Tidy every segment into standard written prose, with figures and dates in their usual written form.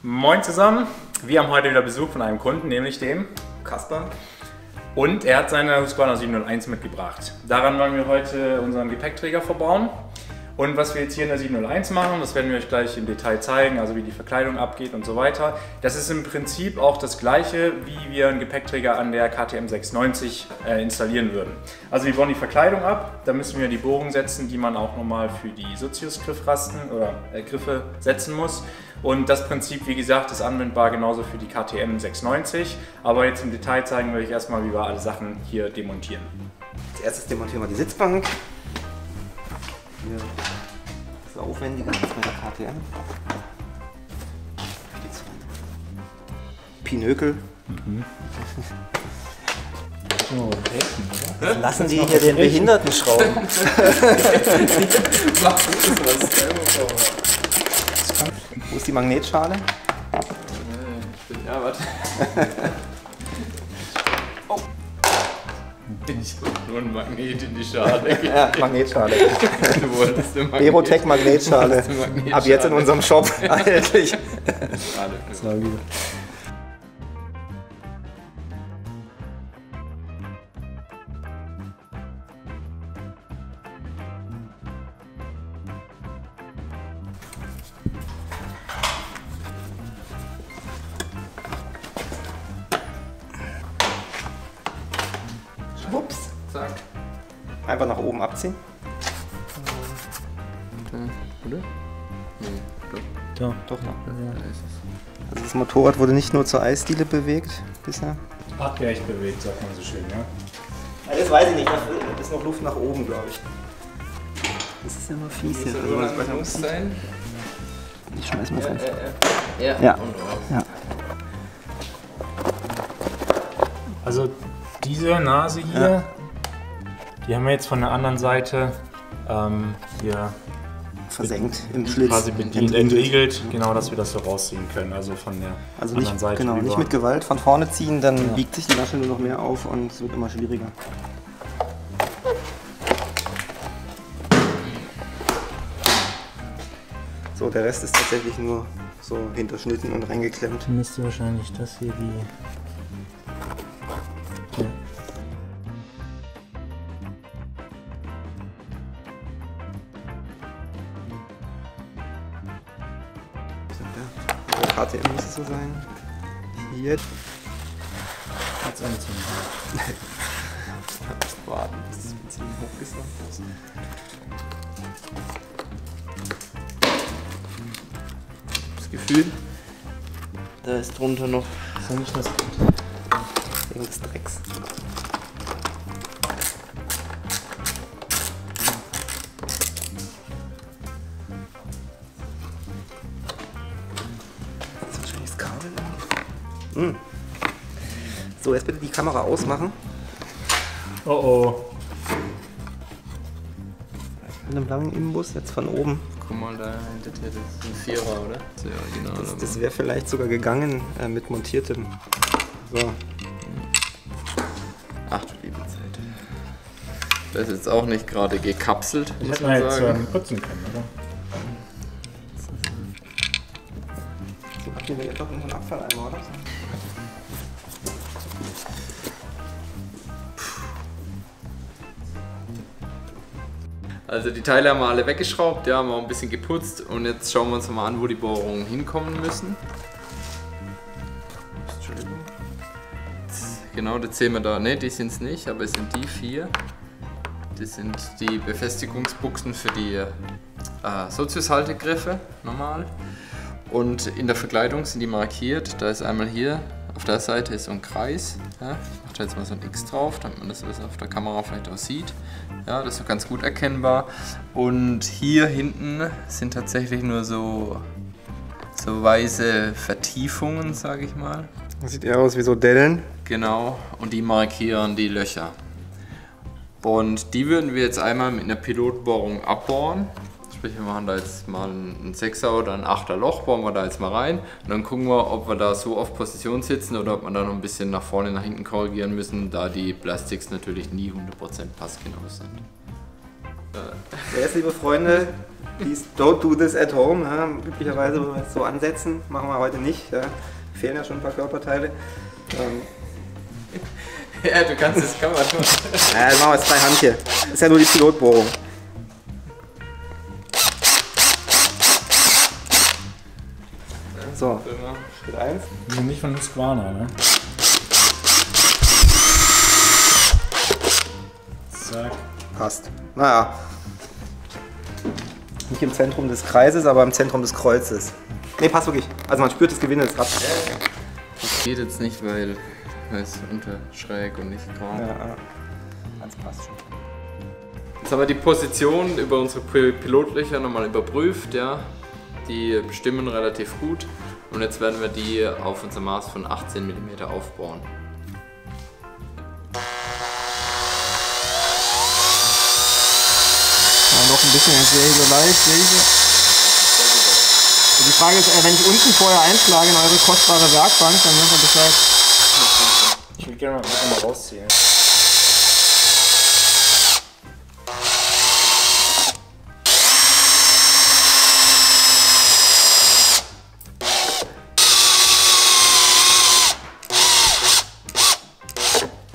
Moin zusammen, wir haben heute wieder Besuch von einem Kunden, nämlich dem Kasper. Und er hat seine Husqvarna 701 mitgebracht. Daran wollen wir heute unseren Gepäckträger verbauen. Und was wir jetzt hier in der 701 machen, das werden wir euch gleich im Detail zeigen, also wie die Verkleidung abgeht und so weiter. Das ist im Prinzip auch das gleiche, wie wir einen Gepäckträger an der KTM 690 installieren würden. Also wir bauen die Verkleidung ab, da müssen wir die Bohrung setzen, die man auch nochmal für die Sozius-Griffrasten oder Griffe setzen muss. Und das Prinzip, wie gesagt, ist anwendbar genauso für die KTM 690. Aber jetzt im Detail zeigen wir euch erstmal, wie wir alle Sachen hier demontieren. Als erstes demontieren wir die Sitzbank. Hier ist aufwendiger als bei der KTM. Pinökel. Oh, Jetzt lassen die hier den Behinderten schrauben. Wo ist die Magnetschale? Ja, warte. Oh. Ich hab nur ein Magnet in die Schale. Ja, Magnetschale. Du wolltest eine Magnet. Aerotech Magnetschale. Ab jetzt in unserem Shop erhältlich. Schade. Schwupps. Zack. Einfach nach oben abziehen. Oder? Nee, doch. Doch, ja. Da ist es. Also das Motorrad wurde nicht nur zur Eisdiele bewegt bisher. Abgerecht bewegt, sagt man so schön, ja? Das weiß ich nicht, da ist noch Luft nach oben, glaube ich. Das ist ja immer fies hier. Muss nur lang muss sein. Ich schmeiß mal rein. Ja. Ja. Und raus. Ja. Also diese Nase hier, die haben wir jetzt von der anderen Seite hier Versenkt im Schlitz. quasi bedient, entriegelt, genau, dass wir das so rausziehen können, also von der Also anderen nicht, Seite genau, rüber. nicht mit Gewalt von vorne ziehen, dann biegt sich die Lasche nur noch mehr auf und es wird immer schwieriger. So, der Rest ist tatsächlich nur so hinterschnitten und reingeklemmt. Müsste wahrscheinlich das hier die... Ja. Bei KTM muss es so sein. Hier. Jetzt anziehen. Warten, bis das Benzin hochgesaugt ist. Das Gefühl, da ist drunter noch Ist ja nicht das... wegen des Drecks. Das ist wahrscheinlich das Kabel. So, jetzt bitte die Kamera ausmachen. Oh oh. Mit einem langen Imbus, jetzt von oben. Guck mal, da hinter dir, das ist ein Vierer, oder? Sehr original. Das wäre vielleicht sogar gegangen mit montiertem. So. Ach du liebe Zeit. Das ist jetzt auch nicht gerade gekapselt, Das muss hätte man man jetzt sagen. putzen können, oder? So habt ihr doch unseren Abfalleimer, oder? Also die Teile haben wir alle weggeschraubt, ja, haben wir auch ein bisschen geputzt und jetzt schauen wir uns mal an, wo die Bohrungen hinkommen müssen. Entschuldigung. Genau, das sehen wir da. Ne, die sind es nicht, aber es sind die 4. Das sind die Befestigungsbuchsen für die Sozius-Haltegriffe, normal. Und in der Verkleidung sind die markiert. Da ist einmal hier, auf der Seite ist so ein Kreis. Ja. Ich mache da jetzt mal so ein X drauf, damit man das auf der Kamera vielleicht auch sieht. Ja, das ist so ganz gut erkennbar. Und hier hinten sind tatsächlich nur so weiße Vertiefungen, sage ich mal. Das sieht eher aus wie so Dellen. Genau, und die markieren die Löcher. Und die würden wir jetzt einmal mit einer Pilotbohrung abbohren. Sprich, wir machen da jetzt mal ein 6er oder ein 8er Loch, bohren wir da jetzt mal rein. Und dann gucken wir, ob wir da so auf Position sitzen oder ob wir da noch ein bisschen nach vorne, nach hinten korrigieren müssen, da die Plastiks natürlich nie 100% passgenau sind. So, jetzt, liebe Freunde, Please don't do this at home. Ja, üblicherweise würden wir es so ansetzen, machen wir heute nicht. Ja. Fehlen ja schon ein paar Körperteile. Ja, du kannst das, kann man schon. Ja, dann machen wir jetzt freihand hier. Das ist ja nur die Pilotbohrung. So, Schritt 1. Nicht von Husqvarna, ne? Zack. Passt. Naja. Nicht im Zentrum des Kreises, aber im Zentrum des Kreuzes. Ne, passt wirklich. Also man spürt das Gewinde des Rads. Das geht jetzt nicht, weil es unter schräg und nicht gerade. Ja, das passt schon. Jetzt haben wir die Position über unsere Pilotlöcher nochmal überprüft, ja. Die bestimmen relativ gut und jetzt werden wir die auf unser Maß von 18 mm aufbauen. Ja, noch ein bisschen, jetzt sehe ich so leicht, sehe ich. Die Frage ist, wenn ich unten vorher einschlage in eure kostbare Werkbank, dann wissen wir Bescheid. Ich will gerne mal rausziehen.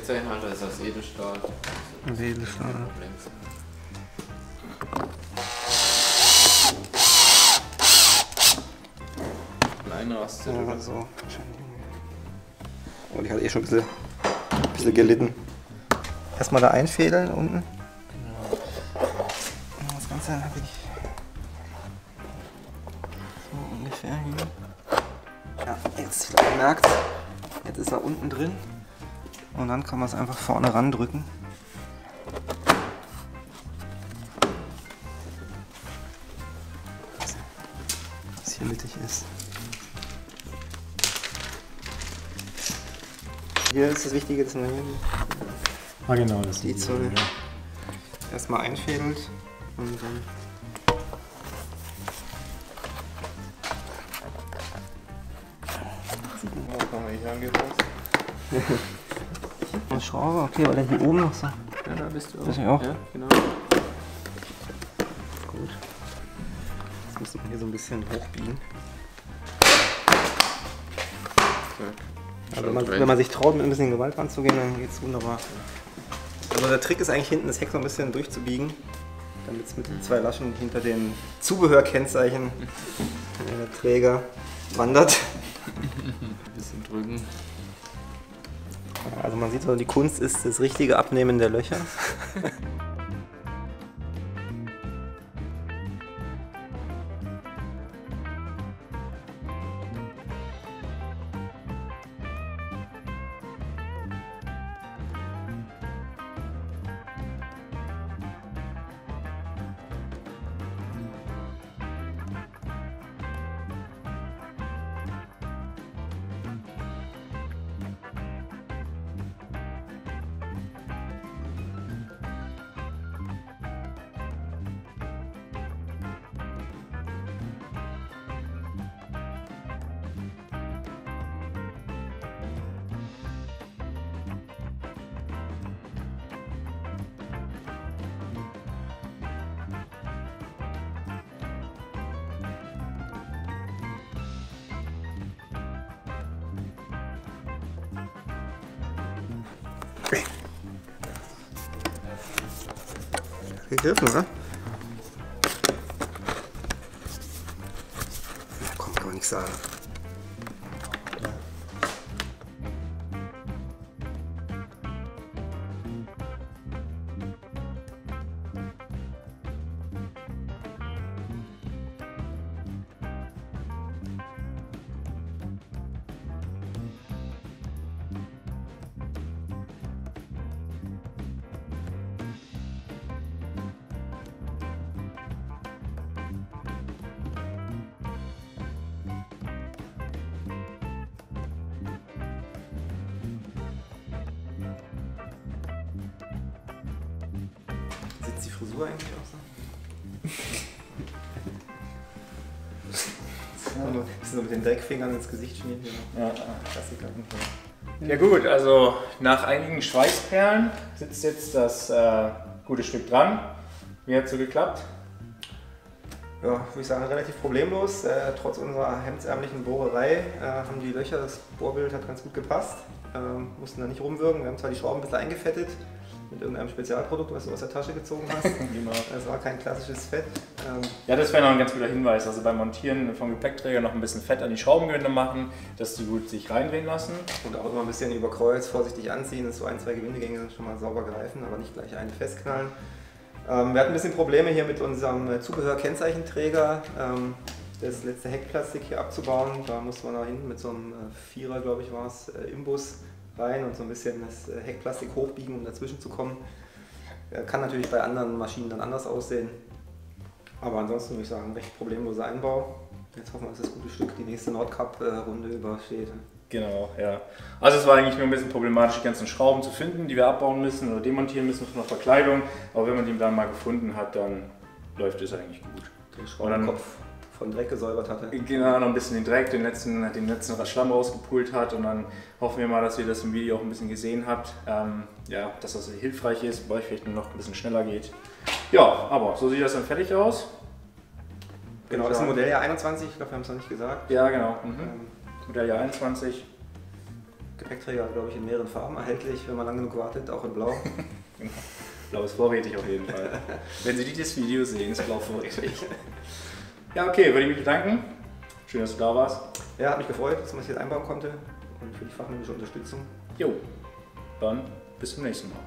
Der Inhalt ist aus Edelstahl. Edelstahl. Einrastet Ja, oder so. Oh, die hat eh schon ein bisschen gelitten. Erstmal da einfädeln unten. Das Ganze habe ich so ungefähr hier. Ja, jetzt vielleicht merkt, jetzt ist er unten drin. Und dann kann man es einfach vorne ran drücken. Was hier mittig ist. Hier ist das Wichtige, dass man hier Genau, das die ist Zone erstmal einfädelt und dann. Eine Schraube, okay, weil dann hier oben noch so. Ja, da bist du auch. Das ich auch. Ja, genau. Gut. Jetzt muss man hier so ein bisschen hochbiegen. Also wenn man sich traut, mit ein bisschen Gewalt ranzugehen, dann geht es wunderbar. Also der Trick ist eigentlich hinten das Heck so ein bisschen durchzubiegen, damit es mit den zwei Laschen hinter den Zubehörkennzeichen der Träger wandert. Ein bisschen drücken. Also man sieht so, die Kunst ist das richtige Abnehmen der Löcher. Gegriffen, oder? Na komm, kann man nichts sagen. Sitzt die Frisur eigentlich auch so? Ein bisschen so mit den Dreckfingern ins Gesicht schmieren. Ja, Klassiker. Ja gut, also nach einigen Schweißperlen sitzt jetzt das gute Stück dran. Wie hat es so geklappt? Ja, würde ich sagen, relativ problemlos. Trotz unserer hemdsärmlichen Bohrerei haben die Löcher, das Bohrbild hat ganz gut gepasst. Mussten da nicht rumwirken. Wir haben zwar die Schrauben ein bisschen eingefettet mit irgendeinem Spezialprodukt, was du aus der Tasche gezogen hast. Genau. Das war kein klassisches Fett. Ja, das wäre noch ein ganz guter Hinweis. Also beim Montieren vom Gepäckträger noch ein bisschen Fett an die Schraubengewinde machen, dass die gut sich reindrehen lassen. Und auch immer ein bisschen über Kreuz vorsichtig anziehen, dass so 1, 2 Gewindegänge schon mal sauber greifen, aber nicht gleich eine festknallen. Wir hatten ein bisschen Probleme hier mit unserem Zubehör-Kennzeichenträger. Das letzte Heckplastik hier abzubauen. Da musste man da hinten mit so einem Vierer, glaube ich war es, Imbus rein und so ein bisschen das Heckplastik hochbiegen, um dazwischen zu kommen. Kann natürlich bei anderen Maschinen dann anders aussehen. Aber ansonsten würde ich sagen, recht problemloser Einbau. Jetzt hoffen wir, dass das gute Stück die nächste Nordcup-Runde übersteht. Genau, ja. Also es war eigentlich nur ein bisschen problematisch, die ganzen Schrauben zu finden, die wir abbauen müssen oder demontieren müssen von der Verkleidung. Aber wenn man die dann mal gefunden hat, dann läuft es eigentlich gut. Den Schraubenkopf von Dreck gesäubert hatte. Genau, noch ein bisschen den Dreck, den letzten Schlamm rausgepult hat und dann hoffen wir mal, dass ihr das im Video auch ein bisschen gesehen habt. Ja, dass das hilfreich ist, bei euch vielleicht nur noch ein bisschen schneller geht. Ja, aber so sieht das dann fertig aus. Genau, das ist ein Modelljahr 21, ich glaube, wir haben es noch nicht gesagt. Ja, genau. Modelljahr 21. Gepäckträger, glaube ich, in mehreren Farben erhältlich, wenn man lang genug wartet, auch in Blau. Genau. Blau ist vorrätig auf jeden Fall. Wenn Sie dieses Video sehen, ist Blau vorrätig. Ja, okay, würde ich mich bedanken. Schön, dass du da warst. Ja, hat mich gefreut, dass man es hier einbauen konnte und für die fachmännische Unterstützung. Jo, dann bis zum nächsten Mal.